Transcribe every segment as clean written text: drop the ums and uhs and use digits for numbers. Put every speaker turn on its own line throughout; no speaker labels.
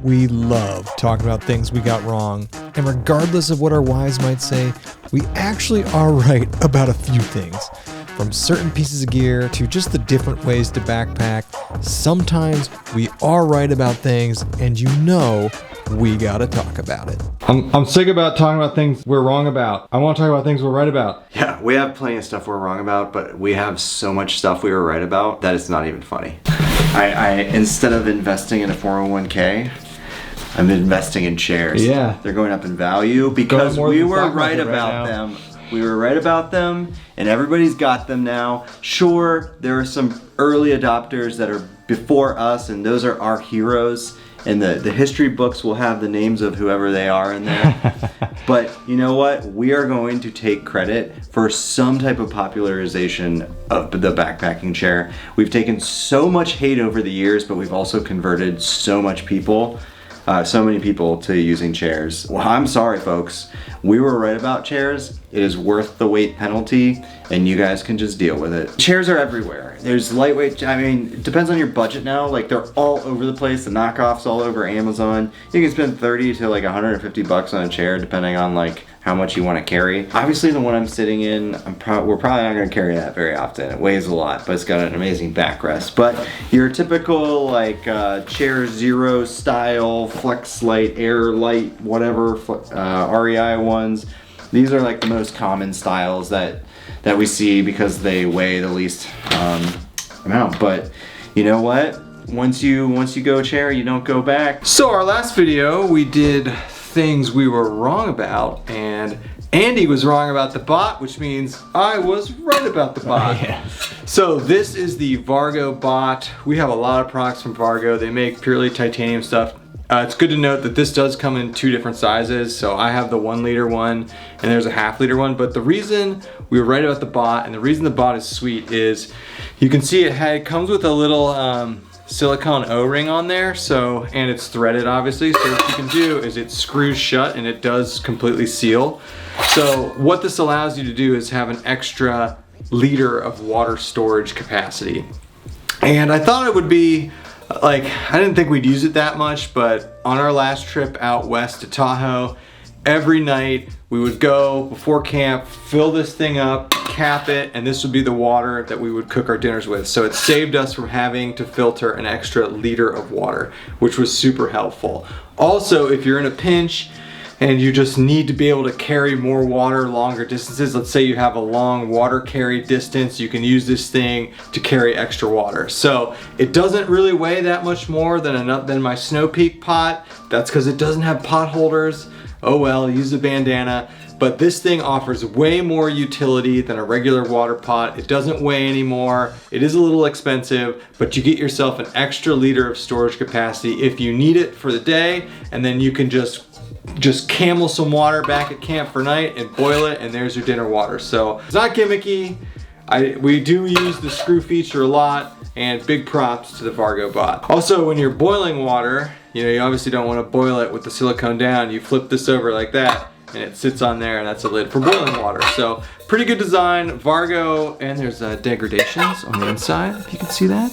We love talking about things we got wrong, and regardless of what our wives might say, we actually are right about a few things. From certain pieces of gear to just the different ways to backpack, sometimes we are right about things, and you know we gotta talk about it.
I'm sick about talking about things we're wrong about. I want to talk about things we're right about.
Yeah, we have plenty of stuff we're wrong about, but we have so much stuff we were right about that it's not even funny. I instead of investing in a 401k, I'm investing in chairs.
Yeah.
They're going up in value because we were right about them. We were right about them, and everybody's got them now. Sure, there are some early adopters that are before us, and those are our heroes. And the history books will have the names of whoever they are in there. But you know what? We are going to take credit for some type of popularization of the backpacking chair. We've taken so much hate over the years, but we've also converted so many people to using chairs. Well, I'm sorry, folks. We were right about chairs. It is worth the weight penalty, and you guys can just deal with it. Chairs are everywhere. There's lightweight, I mean, it depends on your budget now. Like, they're all over the place. The knockoffs all over Amazon. You can spend 30 to like 150 bucks on a chair, depending on like how much you want to carry. Obviously, the one I'm sitting in, we're probably not going to carry that very often. It weighs a lot, but it's got an amazing backrest. But your typical like Chair Zero style, Flex Light, Air Light, whatever, REI ones, these are like the most common styles that we see because they weigh the least amount. But you know what? Once you go chair, you don't go back.
So our last video, we did things we were wrong about, and Andy was wrong about the bot, which means I was right about the bot.
Yeah.
So this is the Vargo bot. We have a lot of products from Vargo. They make purely titanium stuff. It's good to note that this does come in 2 different sizes. So I have the 1 liter one and there's a ½ liter one. But the reason we were right about the bot and the reason the bot is sweet is you can see it comes with a little silicone O-ring on there, and it's threaded obviously, so what you can do is it screws shut and it does completely seal. So what this allows you to do is have an extra liter of water storage capacity. And I thought it would be like, I didn't think we'd use it that much, but on our last trip out west to Tahoe, every night we would go before camp, fill this thing up, cap it, and this would be the water that we would cook our dinners with. So it saved us from having to filter an extra liter of water, which was super helpful. Also, if you're in a pinch and you just need to be able to carry more water longer distances, let's say you have a long water carry distance, you can use this thing to carry extra water. So it doesn't really weigh that much more than my Snow Peak pot. That's because it doesn't have pot holders. Oh well, use a bandana. But this thing offers way more utility than a regular water pot. It doesn't weigh anymore. It is a little expensive, but you get yourself an extra liter of storage capacity if you need it for the day, and then you can just camel some water back at camp for night and boil it, and there's your dinner water. So it's not gimmicky. We do use the screw feature a lot, and big props to the Vargo bot. Also, when you're boiling water, you obviously don't want to boil it with the silicone down. You flip this over like that, and it sits on there, and that's a lid for boiling water. So pretty good design, Vargo, and there's degradations on the inside, if you can see that.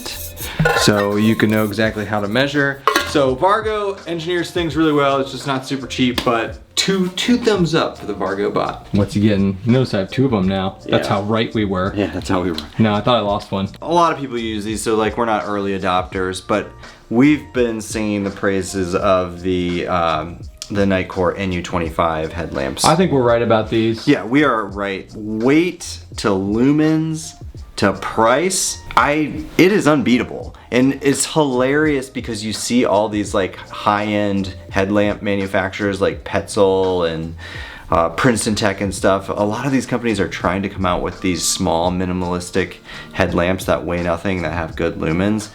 So you can know exactly how to measure. So Vargo engineers things really well. It's just not super cheap, but two thumbs up for the Vargo bot. What's he getting? Notice I have 2 of them now. Yeah. That's how right we were.
Yeah, that's how we were.
No, I thought I lost one.
A lot of people use these, so like we're not early adopters, but we've been singing the praises of the Nightcore NU25 headlamps.
I think we're right about these.
Yeah, we are right. Weight to lumens to price, it is unbeatable. And it's hilarious because you see all these like high-end headlamp manufacturers like Petzl and Princeton Tech and stuff. A lot of these companies are trying to come out with these small minimalistic headlamps that weigh nothing, that have good lumens.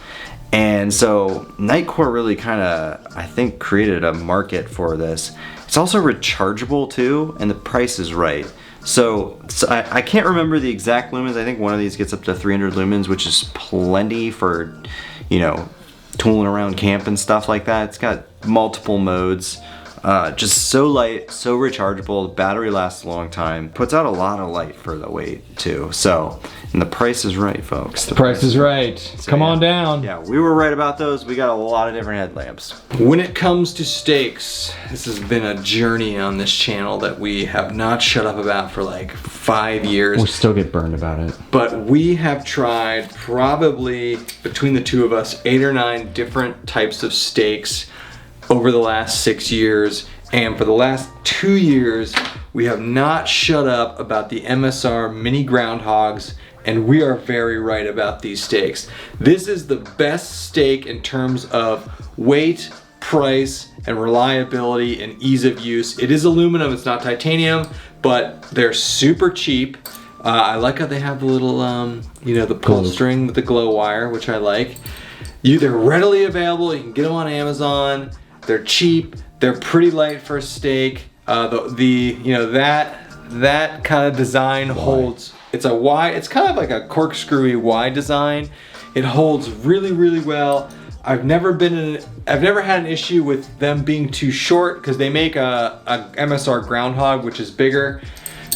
And so Nightcore really kind of, I think, created a market for this. It's also rechargeable too, and the price is right. So I can't remember the exact lumens. I think one of these gets up to 300 lumens, which is plenty for, tooling around camp and stuff like that. It's got multiple modes. Just so light, so rechargeable, battery lasts a long time, puts out a lot of light for the weight too. So, and the price is right, folks.
The price is right. So, come on down.
Yeah, we were right about those. We got a lot of different headlamps.
When it comes to steaks, this has been a journey on this channel that we have not shut up about for like 5 years.
We still get burned about it.
But we have tried probably, between the two of us, 8 or 9 different types of steaks over the last 6 years. And for the last 2 years, we have not shut up about the MSR mini groundhogs, and we are very right about these steaks. This is the best steak in terms of weight, price, and reliability and ease of use. It is aluminum, it's not titanium, but they're super cheap. I like how they have the little, you know, the pull string with the glow wire, which I like. They're readily available. You can get them on Amazon. They're cheap. They're pretty light for a steak. You know, that kind of design holds. It's a Y. It's kind of like a corkscrewy Y design. It holds really, really well. I've never had an issue with them being too short because they make a MSR groundhog, which is bigger.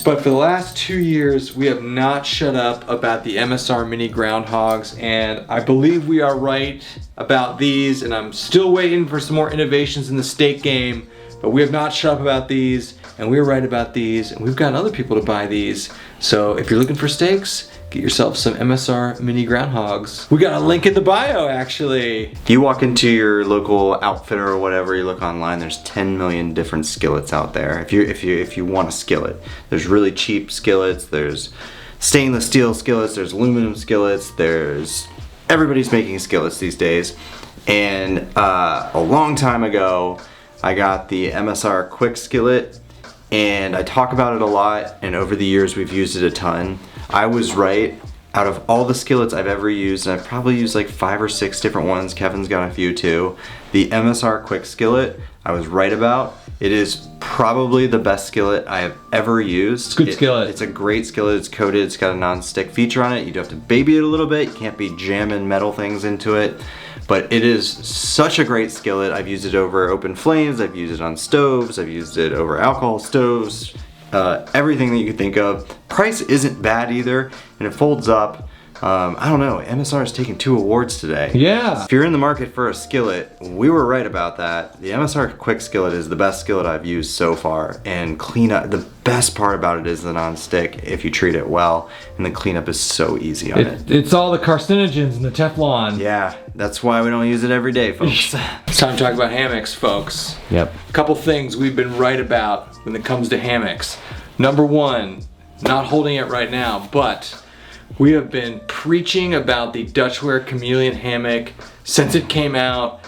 But for the last 2 years, we have not shut up about the MSR mini groundhogs, and I believe we are right about these, and I'm still waiting for some more innovations in the steak game, but we have not shut up about these, and we're right about these, and we've gotten other people to buy these. So if you're looking for steaks, get yourself some MSR mini groundhogs. We got a link in the bio, actually.
If you walk into your local outfitter or whatever, you look online, there's 10 million different skillets out there. If you want a skillet, there's really cheap skillets, there's stainless steel skillets, there's aluminum skillets, everybody's making skillets these days. And a long time ago, I got the MSR quick skillet, and I talk about it a lot, and over the years we've used it a ton. I was right. Out of all the skillets I've ever used, and I've probably used like 5 or 6 different ones, Kevin's got a few too, the MSR quick skillet I was right about. It is probably the best skillet I have ever used.
It's a good skillet.
It's a great skillet. It's coated. It's got a non-stick feature on it. You do have to baby it a little bit. You can't be jamming metal things into it. But it is such a great skillet. I've used it over open flames. I've used it on stoves. I've used it over alcohol stoves. Everything that you could think of. Price isn't bad either, and it folds up. I don't know, MSR has taken 2 awards today.
Yeah.
If you're in the market for a skillet, we were right about that. The MSR quick skillet is the best skillet I've used so far, and cleanup, the best part about it is the non-stick if you treat it well, and the cleanup is so easy on it.
It's all the carcinogens and the Teflon.
Yeah, that's why we don't use it every day, folks.
It's time to talk about hammocks, folks.
Yep.
A couple things we've been right about when it comes to hammocks. Number 1, not holding it right now, but we have been preaching about the Dutchware Chameleon hammock since it came out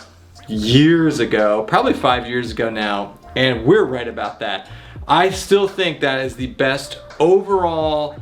years ago, probably 5 years ago now, and we're right about that. I still think that is the best overall,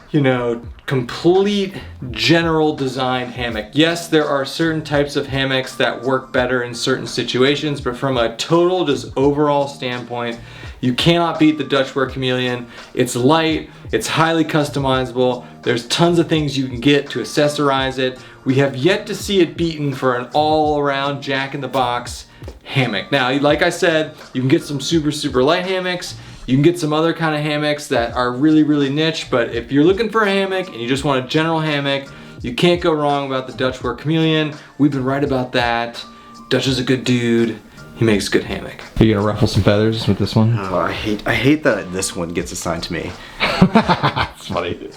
you know, complete general design hammock. Yes, there are certain types of hammocks that work better in certain situations, but from a total, just overall standpoint, you cannot beat the Dutchware Chameleon. It's light, it's highly customizable, there's tons of things you can get to accessorize it. We have yet to see it beaten for an all-around jack-in-the-box hammock. Now, like I said, you can get some super light hammocks, you can get some other kind of hammocks that are really niche, but if you're looking for a hammock and you just want a general hammock, you can't go wrong about the Dutchware Chameleon. We've been right about that. Dutch is a good dude. He makes a good hammock.
Are you gonna ruffle some feathers with this one?
Oh, I hate that this one gets assigned to me.
It's funny.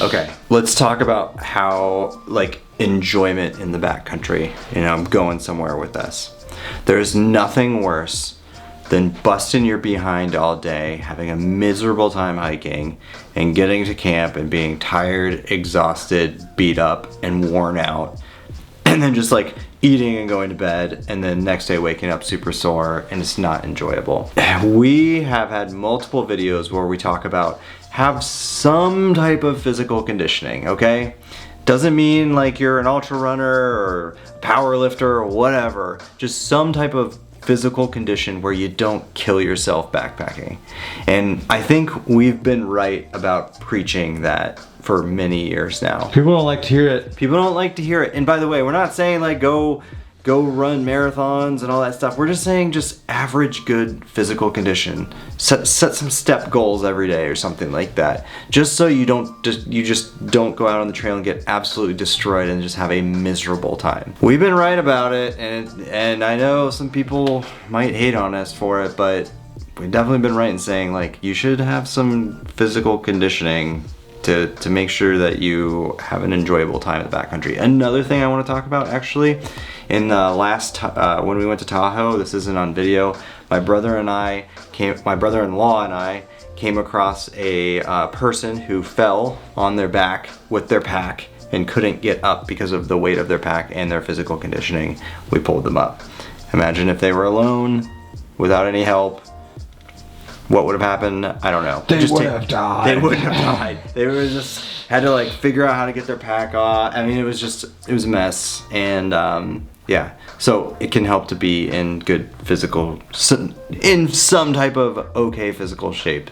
Okay, let's talk about how, like, enjoyment in the backcountry. You know, I'm going somewhere with this. There's nothing worse than busting your behind all day, having a miserable time hiking, and getting to camp and being tired, exhausted, beat up, and worn out. And then just like eating and going to bed, and then next day waking up super sore, and it's not enjoyable. We have had multiple videos where we talk about have some type of physical conditioning, okay? Doesn't mean like you're an ultra runner or power lifter or whatever, just some type of physical condition where you don't kill yourself backpacking. And I think we've been right about preaching that for many years now.
People don't like to hear it.
People don't like to hear it. And by the way, we're not saying like go go run marathons and all that stuff. We're just saying just average good physical condition. Set some step goals every day or something like that. Just so you just don't go out on the trail and get absolutely destroyed and just have a miserable time. We've been right about it, and I know some people might hate on us for it, but we've definitely been right in saying, like, you should have some physical conditioning to make sure that you have an enjoyable time in the backcountry. Another thing I want to talk about, actually, in the when we went to Tahoe, this isn't on video, my brother-in-law and I came across a person who fell on their back with their pack and couldn't get up because of the weight of their pack and their physical conditioning. We pulled them up. Imagine if they were alone, without any help. What would have happened? I don't know.
They would have died.
They would have died. They were just had to like figure out how to get their pack off. I mean, it was a mess. And yeah, so it can help to be in good physical, in some type of okay physical shape.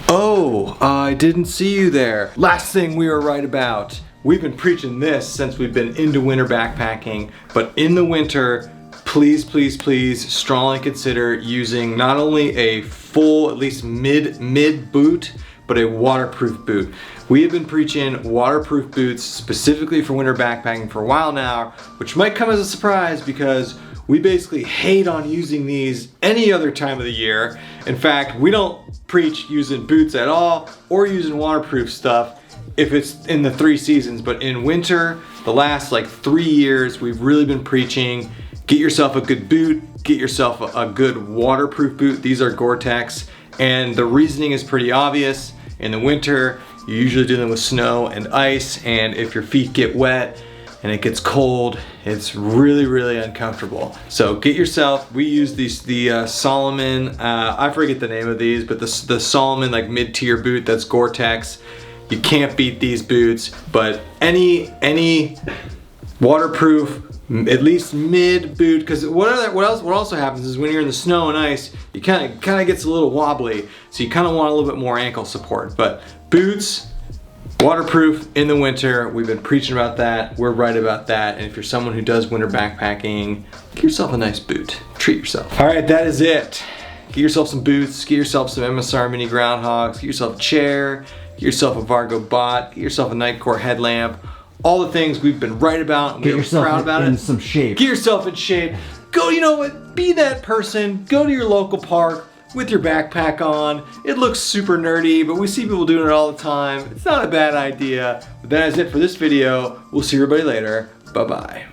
Oh, I didn't see you there. Last thing we were right about. We've been preaching this since we've been into winter backpacking, but in the winter, please, please, please strongly consider using not only a full, at least mid boot, but a waterproof boot. We have been preaching waterproof boots specifically for winter backpacking for a while now, which might come as a surprise because we basically hate on using these any other time of the year. In fact, we don't preach using boots at all or using waterproof stuff if it's in the 3 seasons, but in winter, the last like 3 years, we've really been preaching get yourself a good boot, get yourself a good waterproof boot. These are Gore-Tex, and the reasoning is pretty obvious. In the winter, you're usually dealing with snow and ice, and if your feet get wet and it gets cold, it's really, really uncomfortable. So get yourself, we use the Solomon, I forget the name of these, but the Solomon like mid-tier boot that's Gore-Tex. You can't beat these boots, but any waterproof, at least mid boot, because what also happens is when you're in the snow and ice, you kind of gets a little wobbly, so you kind of want a little bit more ankle support. But boots, waterproof in the winter, we've been preaching about that. We're right about that. And if you're someone who does winter backpacking, get yourself a nice boot. Treat yourself. All right, that is it. Get yourself some boots. Get yourself some MSR mini groundhogs. Get yourself a chair. Get yourself a Vargo bot. Get yourself a Nightcore headlamp. All the things we've been right about and we're proud about it.
Get yourself in some shape.
Get yourself in shape. Go, you know what, be that person. Go to your local park with your backpack on. It looks super nerdy, but we see people doing it all the time. It's not a bad idea. But that is it for this video. We'll see everybody later. Bye-bye.